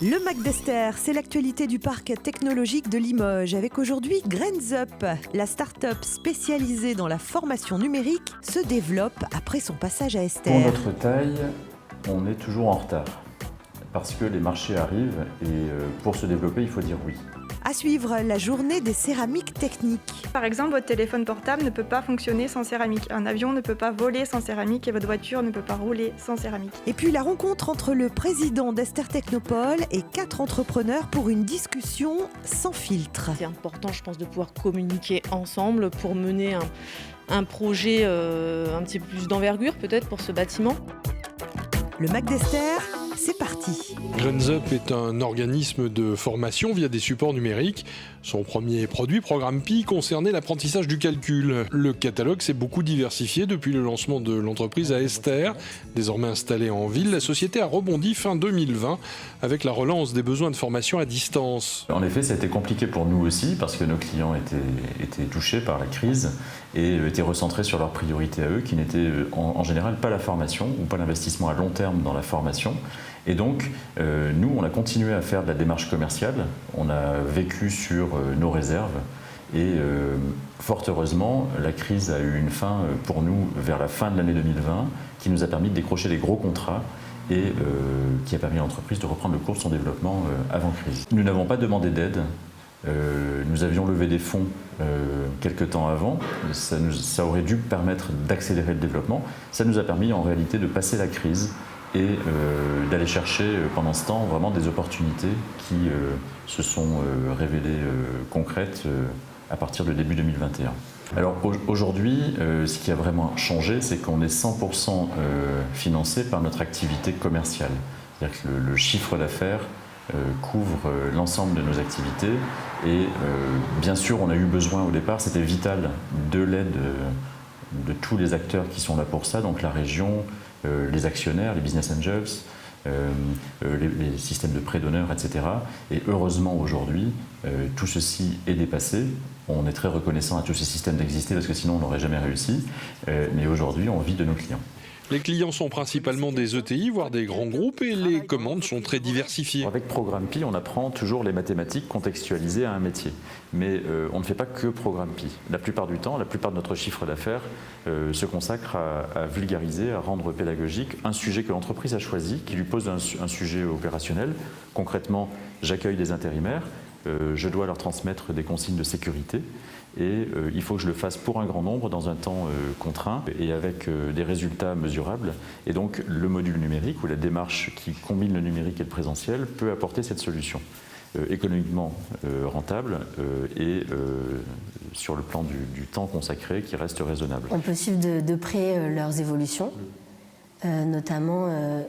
Le Mac d'Esther, c'est l'actualité du parc technologique de Limoges avec aujourd'hui GrainsUp. La start-up spécialisée dans la formation numérique se développe après son passage à Esther. Pour notre taille, on est toujours en retard parce que les marchés arrivent et pour se développer, il faut dire oui. À suivre, la journée des céramiques techniques. Par exemple, votre téléphone portable ne peut pas fonctionner sans céramique. Un avion ne peut pas voler sans céramique et votre voiture ne peut pas rouler sans céramique. Et puis la rencontre entre le président d'Esther Technopole et 4 entrepreneurs pour une discussion sans filtre. C'est important, je pense, de pouvoir communiquer ensemble pour mener un projet un petit peu plus d'envergure peut-être pour ce bâtiment. Le Mac d'Esther, c'est parti. GrainsUp est un organisme de formation via des supports numériques. Son premier produit, Programme Pi, concernait l'apprentissage du calcul. Le catalogue s'est beaucoup diversifié depuis le lancement de l'entreprise à Esther. Désormais installée en ville, la société a rebondi fin 2020 avec la relance des besoins de formation à distance. En effet, ça a été compliqué pour nous aussi parce que nos clients étaient touchés par la crise et étaient recentrés sur leurs priorités à eux, qui n'étaient en général pas la formation ou pas l'investissement à long terme dans la formation. Et donc, nous, on a continué à faire de la démarche commerciale, on a vécu sur nos réserves et fort heureusement, la crise a eu une fin pour nous vers la fin de l'année 2020 qui nous a permis de décrocher des gros contrats et qui a permis à l'entreprise de reprendre le cours de son développement avant crise. Nous n'avons pas demandé d'aide. Nous avions levé des fonds quelques temps avant, ça aurait dû permettre d'accélérer le développement. Ça nous a permis en réalité de passer la crise et d'aller chercher pendant ce temps vraiment des opportunités qui se sont révélées concrètes à partir de début 2021. Alors aujourd'hui, ce qui a vraiment changé, c'est qu'on est 100% financé par notre activité commerciale. C'est-à-dire que le chiffre d'affaires couvre l'ensemble de nos activités et bien sûr on a eu besoin au départ, c'était vital, de l'aide de tous les acteurs qui sont là pour ça, donc la région, les actionnaires, les business angels, les systèmes de prêts d'honneur, etc. Et heureusement aujourd'hui, tout ceci est dépassé. On est très reconnaissant à tous ces systèmes d'exister parce que sinon on n'aurait jamais réussi. Mais aujourd'hui, on vit de nos clients. Les clients sont principalement des ETI, voire des grands groupes, et les commandes sont très diversifiées. Avec Programme Pi, on apprend toujours les mathématiques contextualisées à un métier. Mais on ne fait pas que Programme Pi. La plupart du temps, la plupart de notre chiffre d'affaires se consacre à vulgariser, à rendre pédagogique un sujet que l'entreprise a choisi, qui lui pose un sujet opérationnel. Concrètement, j'accueille des intérimaires, je dois leur transmettre des consignes de sécurité. Et il faut que je le fasse pour un grand nombre dans un temps contraint et avec des résultats mesurables. Et donc le module numérique ou la démarche qui combine le numérique et le présentiel peut apporter cette solution économiquement rentable et sur le plan du temps consacré qui reste raisonnable. On peut suivre de près leurs évolutions, notamment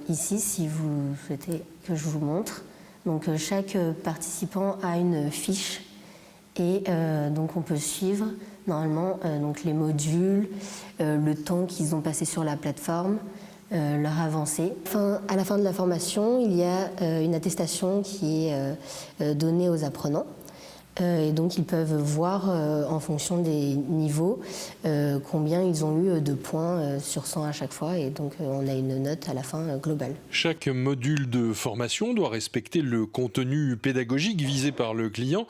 ici si vous souhaitez que je vous montre. Donc chaque participant a une fiche. Et donc on peut suivre normalement donc les modules, le temps qu'ils ont passé sur la plateforme, leur avancée. À la fin de la formation, il y a une attestation qui est donnée aux apprenants. Et donc ils peuvent voir en fonction des niveaux combien ils ont eu de points sur 100 à chaque fois et donc on a une note à la fin globale. Chaque module de formation doit respecter le contenu pédagogique visé par le client.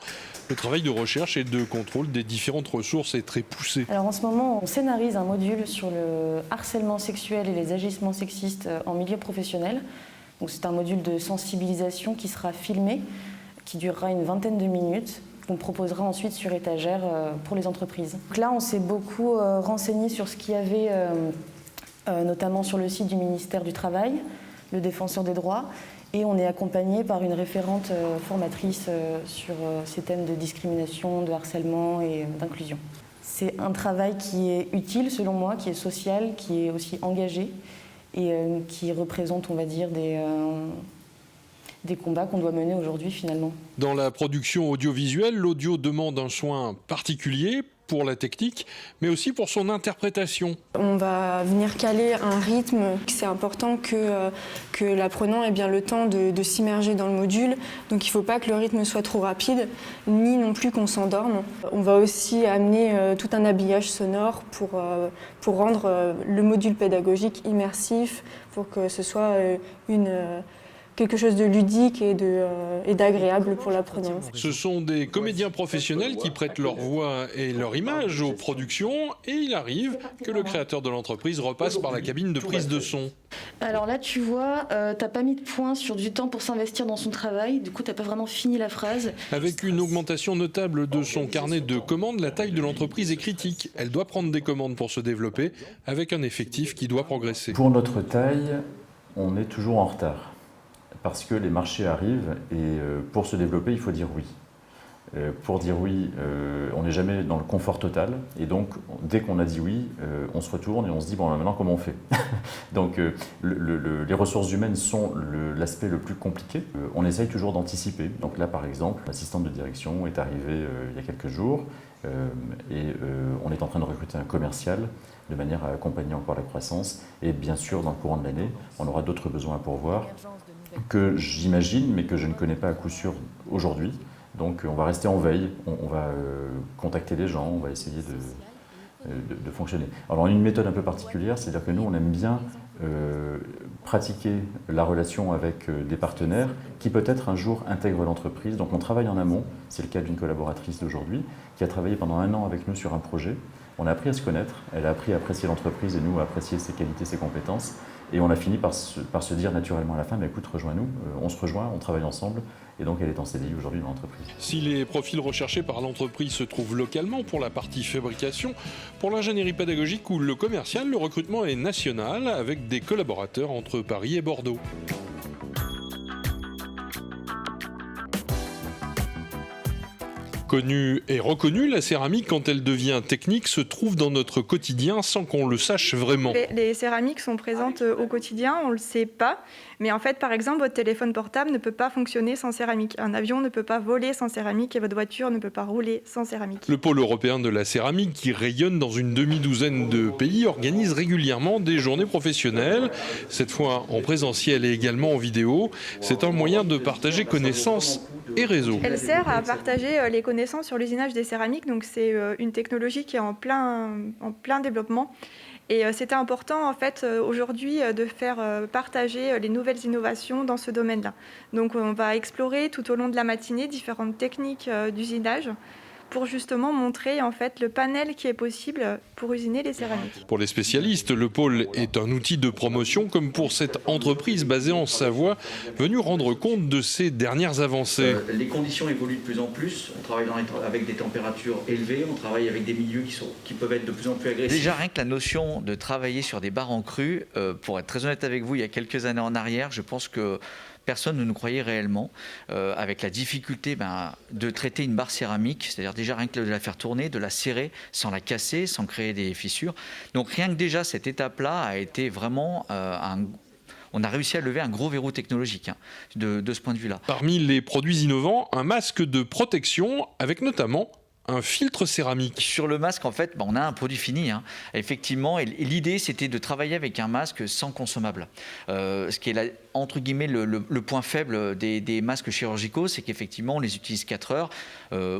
Le travail de recherche et de contrôle des différentes ressources est très poussé. Alors en ce moment, on scénarise un module sur le harcèlement sexuel et les agissements sexistes en milieu professionnel. Donc c'est un module de sensibilisation qui sera filmé, qui durera une vingtaine de minutes. On proposera ensuite sur étagère pour les entreprises. Donc là, on s'est beaucoup renseigné sur ce qu'il y avait, notamment sur le site du ministère du Travail, le Défenseur des droits, et on est accompagné par une référente formatrice sur ces thèmes de discrimination, de harcèlement et d'inclusion. C'est un travail qui est utile, selon moi, qui est social, qui est aussi engagé et qui représente, on va dire, des combats qu'on doit mener aujourd'hui finalement. Dans la production audiovisuelle, l'audio demande un soin particulier pour la technique, mais aussi pour son interprétation. On va venir caler un rythme. C'est important que l'apprenant ait bien le temps de s'immerger dans le module. Donc il ne faut pas que le rythme soit trop rapide, ni non plus qu'on s'endorme. On va aussi amener tout un habillage sonore pour rendre le module pédagogique immersif, pour que ce soit quelque chose de ludique et d'agréable pour l'apprenant. Ce sont des comédiens professionnels qui prêtent leur voix et leur image aux productions et il arrive que le créateur de l'entreprise repasse par la cabine de prise de son. Alors là, tu vois, t'as pas mis de point sur du temps pour s'investir dans son travail, du coup t'as pas vraiment fini la phrase. Avec une augmentation notable de son carnet de commandes, la taille de l'entreprise est critique. Elle doit prendre des commandes pour se développer avec un effectif qui doit progresser. Pour notre taille, on est toujours en retard parce que les marchés arrivent et pour se développer, il faut dire oui. Pour dire oui, on n'est jamais dans le confort total et donc dès qu'on a dit oui, on se retourne et on se dit bon maintenant comment on fait. Donc les ressources humaines sont l'aspect le plus compliqué. On essaye toujours d'anticiper. Donc là par exemple, l'assistante de direction est arrivée il y a quelques jours et on est en train de recruter un commercial de manière à accompagner encore la croissance et bien sûr dans le courant de l'année, on aura d'autres besoins à pourvoir que j'imagine mais que je ne connais pas à coup sûr aujourd'hui. Donc on va rester en veille, on va contacter des gens, on va essayer de fonctionner. Alors une méthode un peu particulière, c'est-à-dire que nous on aime bien pratiquer la relation avec des partenaires qui peut-être un jour intègrent l'entreprise. Donc on travaille en amont, c'est le cas d'une collaboratrice d'aujourd'hui qui a travaillé pendant 1 an avec nous sur un projet. On a appris à se connaître, elle a appris à apprécier l'entreprise et nous à apprécier ses qualités, ses compétences. Et on a fini par se dire naturellement à la fin, mais écoute, rejoins-nous, on se rejoint, on travaille ensemble. Et donc elle est en CDI aujourd'hui dans l'entreprise. Si les profils recherchés par l'entreprise se trouvent localement pour la partie fabrication, pour l'ingénierie pédagogique ou le commercial, le recrutement est national avec des collaborateurs entre Paris et Bordeaux. Connue et reconnue, la céramique, quand elle devient technique, se trouve dans notre quotidien sans qu'on le sache vraiment. Les céramiques sont présentes au quotidien, on ne le sait pas. Mais en fait, par exemple, votre téléphone portable ne peut pas fonctionner sans céramique. Un avion ne peut pas voler sans céramique et votre voiture ne peut pas rouler sans céramique. Le pôle européen de la céramique, qui rayonne dans une demi-douzaine de pays, organise régulièrement des journées professionnelles, cette fois en présentiel et également en vidéo. C'est un moyen de partager connaissances et réseaux. Elle sert à partager les connaissances sur l'usinage des céramiques. Donc c'est une technologie qui est en plein développement. Et c'était important en fait aujourd'hui de faire partager les nouvelles innovations dans ce domaine-là. Donc on va explorer tout au long de la matinée différentes techniques d'usinage pour justement montrer en fait le panel qui est possible pour usiner les céramiques. Pour les spécialistes, le pôle est un outil de promotion comme pour cette entreprise basée en Savoie, venue rendre compte de ces dernières avancées. Les conditions évoluent de plus en plus, on travaille avec des températures élevées, on travaille avec des milieux qui peuvent être de plus en plus agressifs. Déjà rien que la notion de travailler sur des barres en cru, pour être très honnête avec vous, il y a quelques années en arrière, je pense que personne ne nous croyait réellement, avec la difficulté de traiter une barre céramique, c'est-à-dire déjà rien que de la faire tourner, de la serrer sans la casser, sans créer des fissures. Donc rien que déjà cette étape-là a été vraiment on a réussi à lever un gros verrou technologique de ce point de vue-là. Parmi les produits innovants, un masque de protection avec notamment un filtre céramique. Sur le masque, en fait, on a un produit fini. Effectivement, et l'idée, c'était de travailler avec un masque sans consommable. Ce qui est, entre guillemets, le point faible des masques chirurgicaux, c'est qu'effectivement, on les utilise 4 heures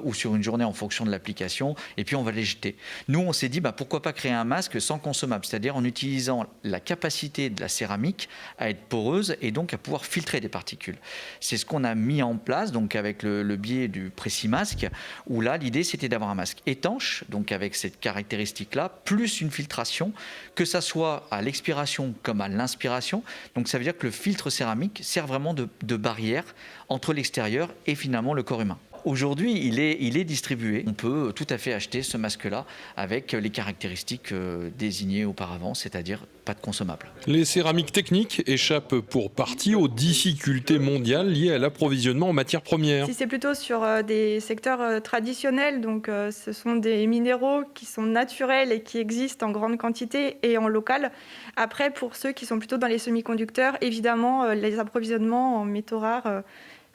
ou sur une journée en fonction de l'application, et puis on va les jeter. Nous, on s'est dit, pourquoi pas créer un masque sans consommable, c'est-à-dire en utilisant la capacité de la céramique à être poreuse et donc à pouvoir filtrer des particules. C'est ce qu'on a mis en place, donc avec le biais du Précimasque, où là, l'idée, c'était d'avoir un masque étanche, donc avec cette caractéristique-là, plus une filtration, que ça soit à l'expiration comme à l'inspiration. Donc ça veut dire que le filtre céramique sert vraiment de barrière entre l'extérieur et finalement le corps humain. Aujourd'hui, il est distribué. On peut tout à fait acheter ce masque-là avec les caractéristiques désignées auparavant, c'est-à-dire pas de consommable. Les céramiques techniques échappent pour partie aux difficultés mondiales liées à l'approvisionnement en matières premières. Si c'est plutôt sur des secteurs traditionnels, donc ce sont des minéraux qui sont naturels et qui existent en grande quantité et en local. Après, pour ceux qui sont plutôt dans les semi-conducteurs, évidemment, les approvisionnements en métaux rares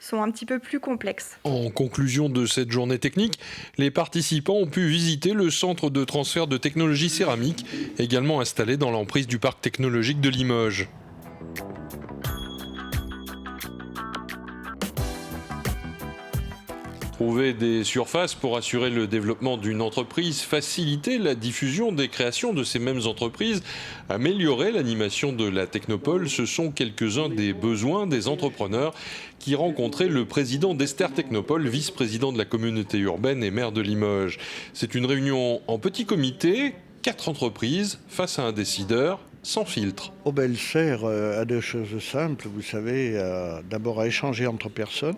sont un petit peu plus complexes. En conclusion de cette journée technique, les participants ont pu visiter le centre de transfert de technologie céramique, également installé dans l'emprise du parc technologique de Limoges. Trouver des surfaces pour assurer le développement d'une entreprise, faciliter la diffusion des créations de ces mêmes entreprises, améliorer l'animation de la technopole, ce sont quelques-uns des besoins des entrepreneurs qui rencontraient le président d'Esther Technopole, vice-président de la communauté urbaine et maire de Limoges. C'est une réunion en petit comité, 4 entreprises face à un décideur sans filtre. Elle sert à deux choses simples, vous savez, d'abord à échanger entre personnes,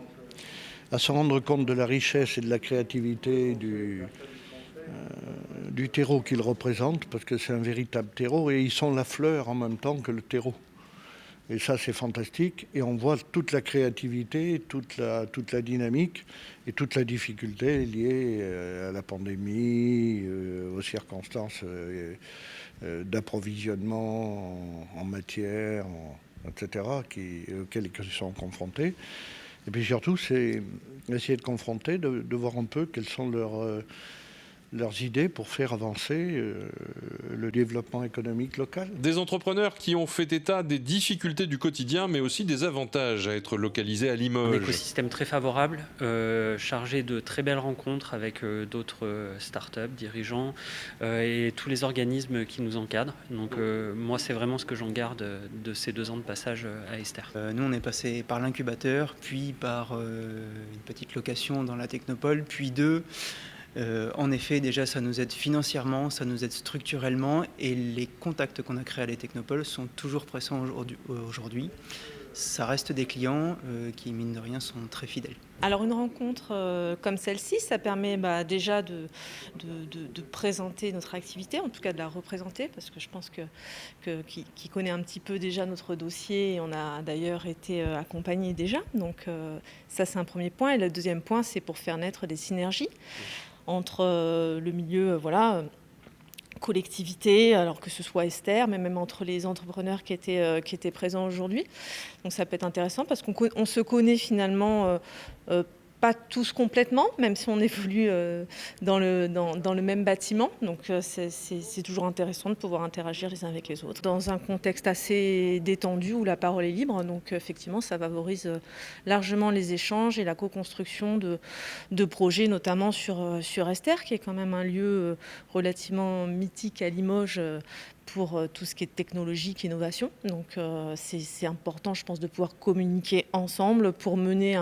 à se rendre compte de la richesse et de la créativité du terreau qu'ils représentent, parce que c'est un véritable terreau, et ils sont la fleur en même temps que le terreau. Et ça, c'est fantastique, et on voit toute la créativité, toute la dynamique et toute la difficulté liée à la pandémie, aux circonstances d'approvisionnement en matière, etc., auxquelles ils sont confrontés. Et puis surtout, c'est essayer de confronter, de voir un peu quelles sont leurs idées pour faire avancer le développement économique local. Des entrepreneurs qui ont fait état des difficultés du quotidien, mais aussi des avantages à être localisés à Limoges. Un écosystème très favorable, chargé de très belles rencontres avec d'autres startups, dirigeants et tous les organismes qui nous encadrent. Donc moi, c'est vraiment ce que j'en garde de ces 2 ans de passage à Esther. Nous, on est passé par l'incubateur, puis par une petite location dans la Technopole, puis 2. En effet, déjà, ça nous aide financièrement, ça nous aide structurellement, et les contacts qu'on a créés à la Technopole sont toujours présents aujourd'hui. Ça reste des clients qui, mine de rien, sont très fidèles. Alors une rencontre comme celle-ci, ça permet déjà de présenter notre activité, en tout cas de la représenter, parce que je pense qui connaît un petit peu déjà notre dossier, et on a d'ailleurs été accompagné déjà. Donc ça, c'est un premier point. Et le deuxième point, c'est pour faire naître des synergies entre le milieu collectivité, alors que ce soit Esther, mais même entre les entrepreneurs qui étaient présents aujourd'hui. Donc ça peut être intéressant parce qu'on se connaît finalement pas tous complètement, même si on évolue dans le même bâtiment. Donc c'est toujours intéressant de pouvoir interagir les uns avec les autres. Dans un contexte assez détendu où la parole est libre, donc effectivement ça favorise largement les échanges et la co-construction de projets, notamment sur Esther, qui est quand même un lieu relativement mythique à Limoges pour tout ce qui est technologique, innovation. Donc c'est important, je pense, de pouvoir communiquer ensemble pour mener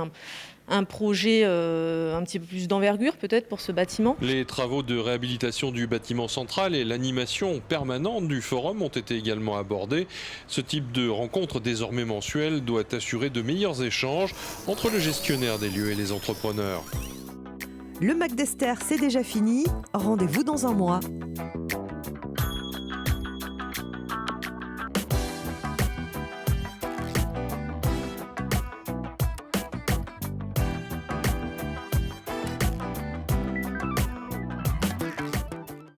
un projet un petit peu plus d'envergure peut-être pour ce bâtiment. Les travaux de réhabilitation du bâtiment central et l'animation permanente du forum ont été également abordés. Ce type de rencontre désormais mensuelle doit assurer de meilleurs échanges entre le gestionnaire des lieux et les entrepreneurs. Le MAC d'Esther, c'est déjà fini. Rendez-vous dans un mois.